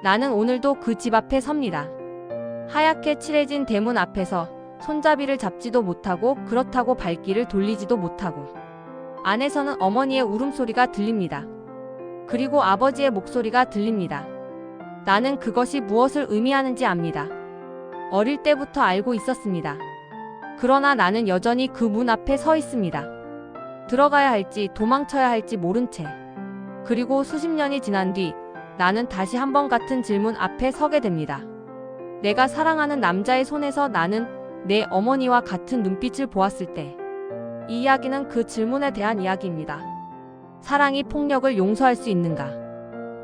나는 오늘도 그 집 앞에 섭니다. 하얗게 칠해진 대문 앞에서 손잡이를 잡지도 못하고 그렇다고 발길을 돌리지도 못하고 안에서는 어머니의 울음소리가 들립니다. 그리고 아버지의 목소리가 들립니다. 나는 그것이 무엇을 의미하는지 압니다. 어릴 때부터 알고 있었습니다. 그러나 나는 여전히 그 문 앞에 서 있습니다. 들어가야 할지 도망쳐야 할지 모른 채. 그리고 수십 년이 지난 뒤 나는 다시 한번 같은 질문 앞에 서게 됩니다. 내가 사랑하는 남자의 손에서 나는 내 어머니와 같은 눈빛을 보았을 때, 이 이야기는 그 질문에 대한 이야기입니다. 사랑이 폭력을 용서할 수 있는가?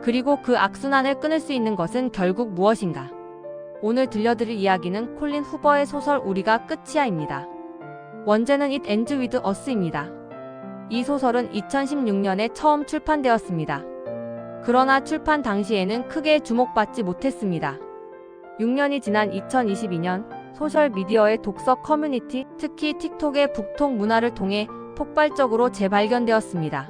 그리고 그 악순환을 끊을 수 있는 것은 결국 무엇인가? 오늘 들려드릴 이야기는 콜린 후버의 소설 우리가 끝이야입니다. 원제는 It Ends With Us입니다. 이 소설은 2016년에 처음 출판되었습니다. 그러나 출판 당시에는 크게 주목받지 못했습니다. 6년이 지난 2022년 소셜미디어의 독서 커뮤니티, 특히 틱톡의 북톡 문화를 통해 폭발적으로 재발견되었습니다.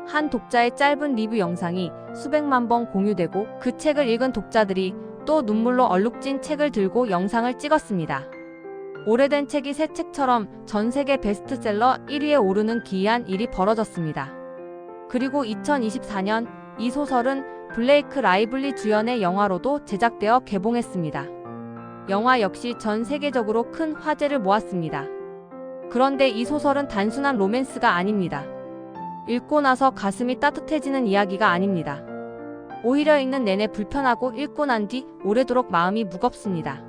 한 독자의 짧은 리뷰 영상이 수백만 번 공유되고 그 책을 읽은 독자들이 또 눈물로 얼룩진 책을 들고 영상을 찍었습니다. 오래된 책이 새 책처럼 전 세계 베스트셀러 1위에 오르는 기이한 일이 벌어졌습니다. 그리고 2024년 이 소설은 블레이크 라이블리 주연의 영화로도 제작되어 개봉했습니다. 영화 역시 전 세계적으로 큰 화제를 모았습니다. 그런데 이 소설은 단순한 로맨스가 아닙니다. 읽고 나서 가슴이 따뜻해지는 이야기가 아닙니다. 오히려 읽는 내내 불편하고 읽고 난 뒤 오래도록 마음이 무겁습니다.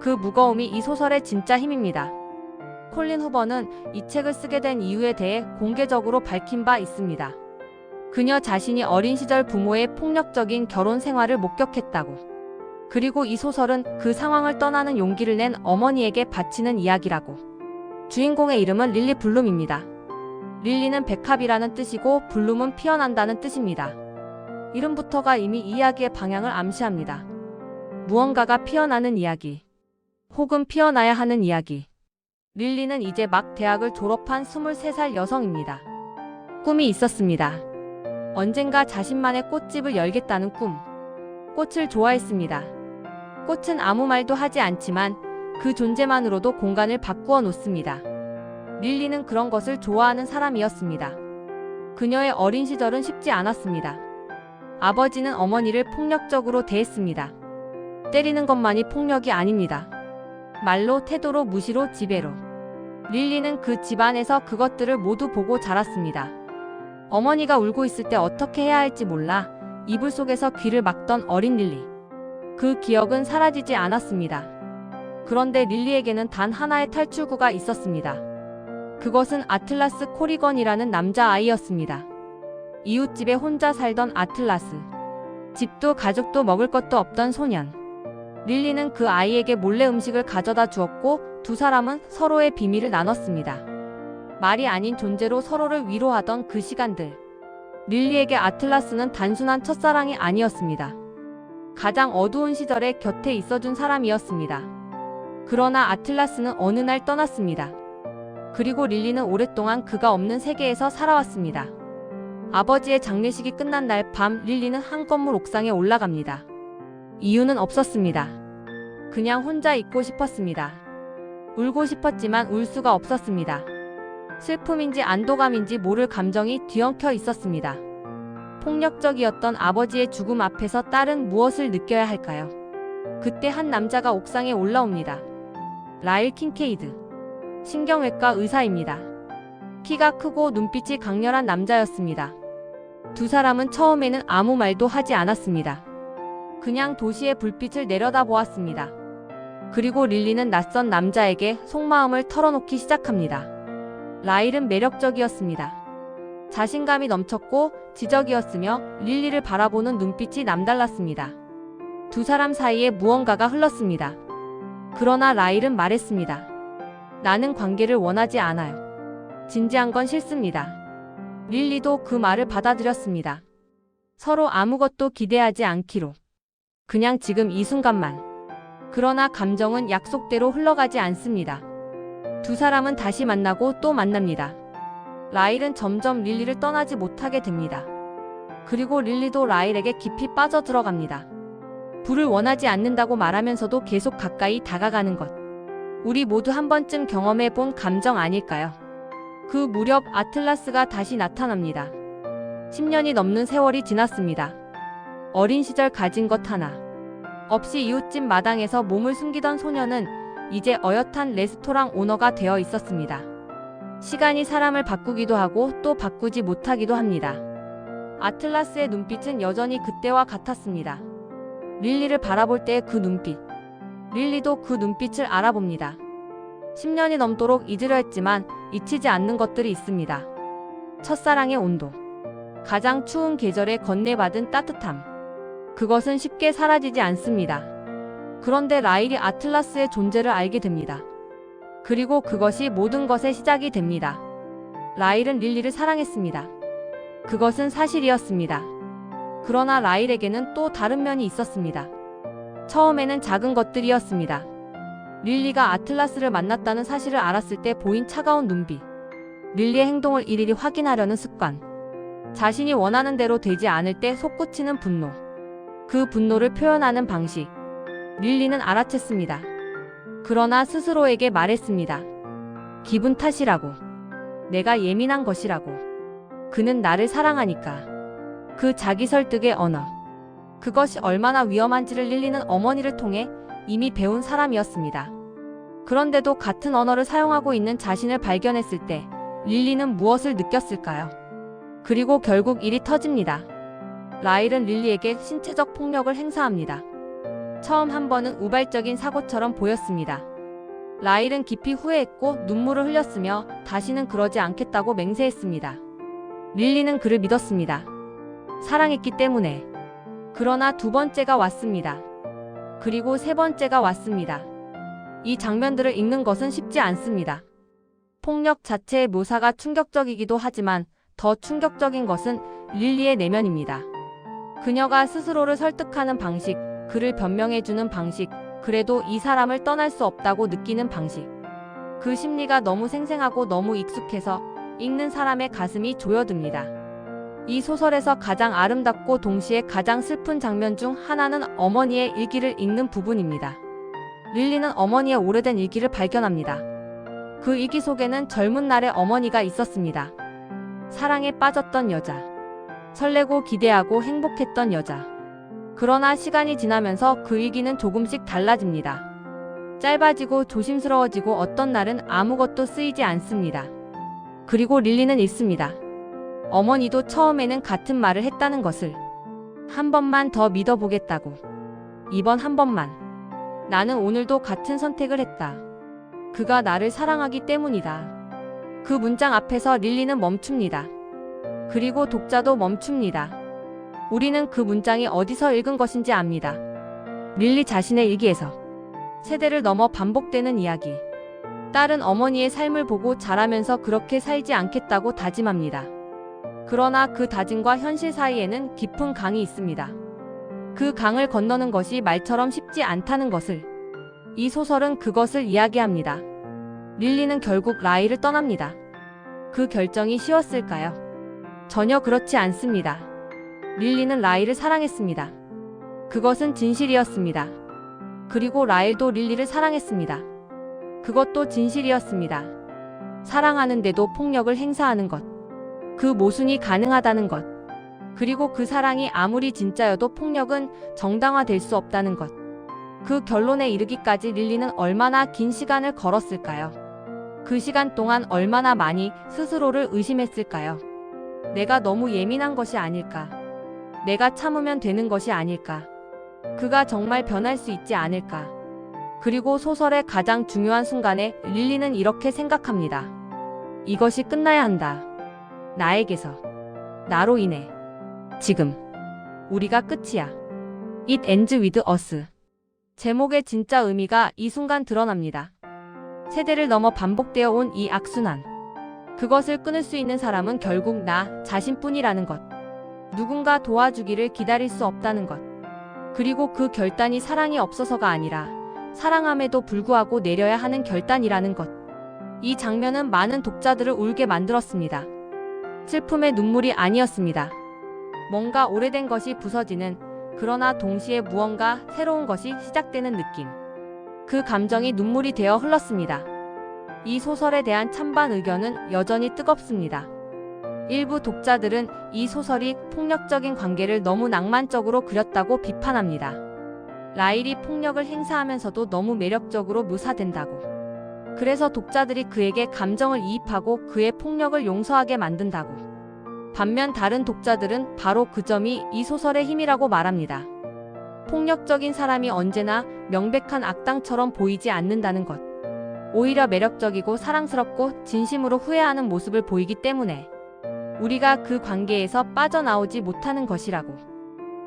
그 무거움이 이 소설의 진짜 힘입니다. 콜린 후버는 이 책을 쓰게 된 이유에 대해 공개적으로 밝힌 바 있습니다. 그녀 자신이 어린 시절 부모의 폭력적인 결혼 생활을 목격했다고. 그리고 이 소설은 그 상황을 떠나는 용기를 낸 어머니에게 바치는 이야기라고. 주인공의 이름은 릴리 블룸입니다. 릴리는 백합이라는 뜻이고 블룸은 피어난다는 뜻입니다. 이름부터가 이미 이 이야기의 방향을 암시합니다. 무언가가 피어나는 이야기. 혹은 피어나야 하는 이야기. 릴리는 이제 막 대학을 졸업한 23살 여성입니다. 꿈이 있었습니다. 언젠가 자신만의 꽃집을 열겠다는 꿈. 꽃을 좋아했습니다. 꽃은 아무 말도 하지 않지만 그 존재만으로도 공간을 바꾸어 놓습니다. 릴리는 그런 것을 좋아하는 사람이었습니다. 그녀의 어린 시절은 쉽지 않았습니다. 아버지는 어머니를 폭력적으로 대했습니다. 때리는 것만이 폭력이 아닙니다. 말로, 태도로, 무시로, 지배로. 릴리는 그 집안에서 그것들을 모두 보고 자랐습니다. 어머니가 울고 있을 때 어떻게 해야 할지 몰라 이불 속에서 귀를 막던 어린 릴리. 그 기억은 사라지지 않았습니다. 그런데 릴리에게는 단 하나의 탈출구가 있었습니다. 그것은 아틀라스 코리건이라는 남자아이였습니다. 이웃집에 혼자 살던 아틀라스. 집도 가족도 먹을 것도 없던 소년. 릴리는 그 아이에게 몰래 음식을 가져다 주었고 두 사람은 서로의 비밀을 나눴습니다. 말이 아닌 존재로 서로를 위로하던 그 시간들. 릴리에게 아틀라스는 단순한 첫사랑이 아니었습니다. 가장 어두운 시절에 곁에 있어준 사람이었습니다. 그러나 아틀라스는 어느 날 떠났습니다. 그리고 릴리는 오랫동안 그가 없는 세계에서 살아왔습니다. 아버지의 장례식이 끝난 날 밤 릴리는 한 건물 옥상에 올라갑니다. 이유는 없었습니다. 그냥 혼자 있고 싶었습니다. 울고 싶었지만 울 수가 없었습니다. 슬픔인지 안도감인지 모를 감정이 뒤엉켜 있었습니다. 폭력적이었던 아버지의 죽음 앞에서 딸은 무엇을 느껴야 할까요? 그때 한 남자가 옥상에 올라옵니다. 라일 킨케이드. 신경외과 의사입니다. 키가 크고 눈빛이 강렬한 남자였습니다. 두 사람은 처음에는 아무 말도 하지 않았습니다. 그냥 도시의 불빛을 내려다보았습니다. 그리고 릴리는 낯선 남자에게 속마음을 털어놓기 시작합니다. 라일은 매력적이었습니다. 자신감이 넘쳤고 지적이었으며 릴리를 바라보는 눈빛이 남달랐습니다. 두 사람 사이에 무언가가 흘렀습니다. 그러나 라일은 말했습니다. 나는 관계를 원하지 않아요. 진지한 건 싫습니다. 릴리도 그 말을 받아들였습니다. 서로 아무것도 기대하지 않기로. 그냥 지금 이 순간만. 그러나 감정은 약속대로 흘러가지 않습니다. 두 사람은 다시 만나고 또 만납니다. 라일은 점점 릴리를 떠나지 못하게 됩니다. 그리고 릴리도 라일에게 깊이 빠져들어갑니다. 불을 원하지 않는다고 말하면서도 계속 가까이 다가가는 것. 우리 모두 한 번쯤 경험해 본 감정 아닐까요? 그 무렵 아틀라스가 다시 나타납니다. 10년이 넘는 세월이 지났습니다. 어린 시절 가진 것 하나 없이 이웃집 마당에서 몸을 숨기던 소녀는 이제 어엿한 레스토랑 오너가 되어 있었습니다. 시간이 사람을 바꾸기도 하고 또 바꾸지 못하기도 합니다. 아틀라스의 눈빛은 여전히 그때와 같았습니다. 릴리를 바라볼 때의 그 눈빛. 릴리도 그 눈빛을 알아봅니다. 10년이 넘도록 잊으려 했지만 잊히지 않는 것들이 있습니다. 첫사랑의 온도. 가장 추운 계절에 건네받은 따뜻함. 그것은 쉽게 사라지지 않습니다. 그런데 라일이 아틀라스의 존재를 알게 됩니다. 그리고 그것이 모든 것의 시작이 됩니다. 라일은 릴리를 사랑했습니다. 그것은 사실이었습니다. 그러나 라일에게는 또 다른 면이 있었습니다. 처음에는 작은 것들이었습니다. 릴리가 아틀라스를 만났다는 사실을 알았을 때 보인 차가운 눈빛. 릴리의 행동을 일일이 확인하려는 습관. 자신이 원하는 대로 되지 않을 때 솟구치는 분노. 그 분노를 표현하는 방식. 릴리는 알아챘습니다. 그러나 스스로에게 말했습니다. 기분 탓이라고. 내가 예민한 것이라고. 그는 나를 사랑하니까. 그 자기 설득의 언어. 그것이 얼마나 위험한지를 릴리는 어머니를 통해 이미 배운 사람이었습니다. 그런데도 같은 언어를 사용하고 있는 자신을 발견했을 때 릴리는 무엇을 느꼈을까요? 그리고 결국 일이 터집니다. 라일은 릴리에게 신체적 폭력을 행사합니다. 처음 한 번은 우발적인 사고처럼 보였습니다. 라일은 깊이 후회했고 눈물을 흘렸으며 다시는 그러지 않겠다고 맹세했습니다. 릴리는 그를 믿었습니다. 사랑했기 때문에. 그러나 두 번째가 왔습니다. 그리고 세 번째가 왔습니다. 이 장면들을 읽는 것은 쉽지 않습니다. 폭력 자체의 묘사가 충격적이기도 하지만 더 충격적인 것은 릴리의 내면입니다. 그녀가 스스로를 설득하는 방식, 그를 변명해주는 방식, 그래도 이 사람을 떠날 수 없다고 느끼는 방식. 그 심리가 너무 생생하고 너무 익숙해서 읽는 사람의 가슴이 조여듭니다. 이 소설에서 가장 아름답고 동시에 가장 슬픈 장면 중 하나는 어머니의 일기를 읽는 부분입니다. 릴리는 어머니의 오래된 일기를 발견합니다. 그 일기 속에는 젊은 날의 어머니가 있었습니다. 사랑에 빠졌던 여자. 설레고 기대하고 행복했던 여자. 그러나 시간이 지나면서 그 일기는 조금씩 달라집니다. 짧아지고 조심스러워지고 어떤 날은 아무것도 쓰이지 않습니다. 그리고 릴리는 읽습니다. 어머니도 처음에는 같은 말을 했다는 것을. 한 번만 더 믿어보겠다고. 이번 한 번만. 나는 오늘도 같은 선택을 했다. 그가 나를 사랑하기 때문이다. 그 문장 앞에서 릴리는 멈춥니다. 그리고 독자도 멈춥니다. 우리는 그 문장이 어디서 읽은 것인지 압니다. 릴리 자신의 일기에서. 세대를 넘어 반복되는 이야기. 딸은 어머니의 삶을 보고 자라면서 그렇게 살지 않겠다고 다짐합니다. 그러나 그 다짐과 현실 사이에는 깊은 강이 있습니다. 그 강을 건너는 것이 말처럼 쉽지 않다는 것을. 이 소설은 그것을 이야기합니다. 릴리는 결국 라일을 떠납니다. 그 결정이 쉬웠을까요? 전혀 그렇지 않습니다. 릴리는 라일을 사랑했습니다. 그것은 진실이었습니다. 그리고 라일도 릴리를 사랑했습니다. 그것도 진실이었습니다. 사랑하는데도 폭력을 행사하는 것. 그 모순이 가능하다는 것. 그리고 그 사랑이 아무리 진짜여도 폭력은 정당화될 수 없다는 것. 그 결론에 이르기까지 릴리는 얼마나 긴 시간을 걸었을까요? 그 시간 동안 얼마나 많이 스스로를 의심했을까요? 내가 너무 예민한 것이 아닐까? 내가 참으면 되는 것이 아닐까? 그가 정말 변할 수 있지 않을까? 그리고 소설의 가장 중요한 순간에 릴리는 이렇게 생각합니다. 이것이 끝나야 한다. 나에게서. 나로 인해. 지금. 우리가 끝이야. It ends with us. 제목의 진짜 의미가 이 순간 드러납니다. 세대를 넘어 반복되어 온 이 악순환. 그것을 끊을 수 있는 사람은 결국 나 자신뿐이라는 것. 누군가 도와주기를 기다릴 수 없다는 것. 그리고 그 결단이 사랑이 없어서가 아니라 사랑함에도 불구하고 내려야 하는 결단이라는 것. 이 장면은 많은 독자들을 울게 만들었습니다. 슬픔의 눈물이 아니었습니다. 뭔가 오래된 것이 부서지는, 그러나 동시에 무언가 새로운 것이 시작되는 느낌. 그 감정이 눈물이 되어 흘렀습니다. 이 소설에 대한 찬반 의견은 여전히 뜨겁습니다. 일부 독자들은 이 소설이 폭력적인 관계를 너무 낭만적으로 그렸다고 비판합니다. 라일이 폭력을 행사하면서도 너무 매력적으로 묘사된다고. 그래서 독자들이 그에게 감정을 이입하고 그의 폭력을 용서하게 만든다고. 반면 다른 독자들은 바로 그 점이 이 소설의 힘이라고 말합니다. 폭력적인 사람이 언제나 명백한 악당처럼 보이지 않는다는 것. 오히려 매력적이고 사랑스럽고 진심으로 후회하는 모습을 보이기 때문에 우리가 그 관계에서 빠져나오지 못하는 것이라고.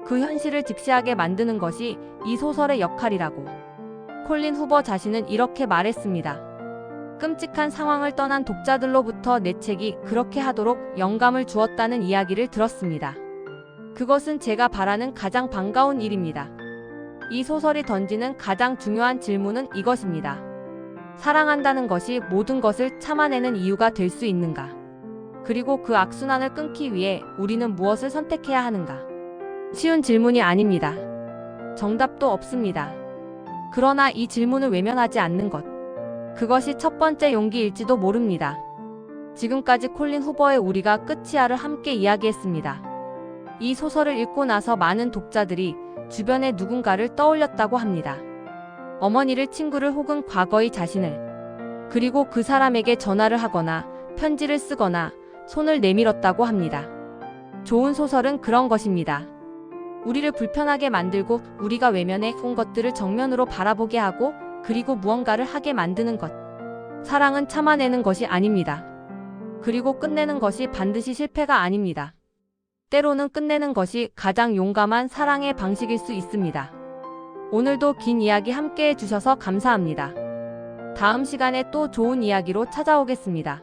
그 현실을 직시하게 만드는 것이 이 소설의 역할이라고. 콜린 후버 자신은 이렇게 말했습니다. 끔찍한 상황을 떠난 독자들로부터 내 책이 그렇게 하도록 영감을 주었다는 이야기를 들었습니다. 그것은 제가 바라는 가장 반가운 일입니다. 이 소설이 던지는 가장 중요한 질문은 이것입니다. 사랑한다는 것이 모든 것을 참아내는 이유가 될 수 있는가? 그리고 그 악순환을 끊기 위해 우리는 무엇을 선택해야 하는가? 쉬운 질문이 아닙니다. 정답도 없습니다. 그러나 이 질문을 외면하지 않는 것. 그것이 첫 번째 용기일지도 모릅니다. 지금까지 콜린 후버의 우리가 끝이야를 함께 이야기했습니다. 이 소설을 읽고 나서 많은 독자들이 주변의 누군가를 떠올렸다고 합니다. 어머니를, 친구를 혹은 과거의 자신을. 그리고 그 사람에게 전화를 하거나 편지를 쓰거나 손을 내밀었다고 합니다. 좋은 소설은 그런 것입니다. 우리를 불편하게 만들고 우리가 외면해 온 것들을 정면으로 바라보게 하고 그리고 무언가를 하게 만드는 것. 사랑은 참아내는 것이 아닙니다. 그리고 끝내는 것이 반드시 실패가 아닙니다. 때로는 끝내는 것이 가장 용감한 사랑의 방식일 수 있습니다. 오늘도 긴 이야기 함께 해주셔서 감사합니다. 다음 시간에 또 좋은 이야기로 찾아오겠습니다.